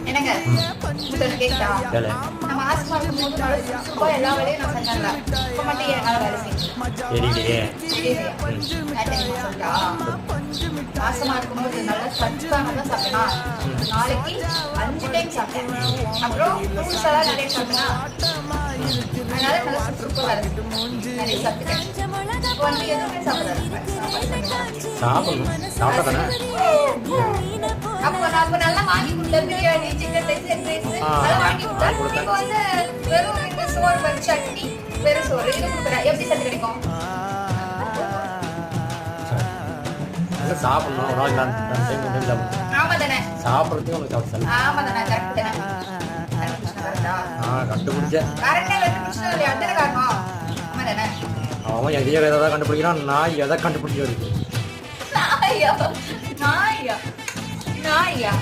என்னங்க கேட்டா நம்ம மாசமா இருக்கும்போது எல்லா வேலையும் நான் செஞ்சேன்ல இப்ப மட்டும் என்னால வேலை மாசமா இருக்கும்போது நல்லா சத்தானதான் சாப்பிட்டேனா நாளைக்கு 5 டைம் சாப்பிட்டேன் அப்புறம் ஃப்ரூட்ஸ் எல்லாம் நிறைய சாப்பிட்டேனா அதனால நல்லா சுறுசுறுப்பா வேலை நிறைய சாப்பிட்டேன் இப்போ வந்து எதுவுமே சாப்பிடணும் அப்போ நம்ம நல்லா வாங்கி கொடுத்த biryani chicken rice egg rice அதெல்லாம் வாங்கி கொடுத்தா இப்போ வந்து வெறும் இந்த சோறு வெறும் சட்னி வெறும் சோறு இது கொடுக்குறேன் எப்படி சத்து கிடைக்கும் சாப்பிடணும் ஒரு நாள் ஆமா தானே சாப்பிட்றதுக்கு உங்களுக்கு அவசியம் ஆமா தானே கரெக்ட் தானே கண்டுபிடிச்சேன் கரெக்டா கண்டுபிடிச்சா இல்லையா அதுதானே காரணம் ஆமா தானே அவன் எதை கண்டுபிடிக்கிறான் நான் எதை கண்டுபிடிக்கிறது நாயா நாயா நாயா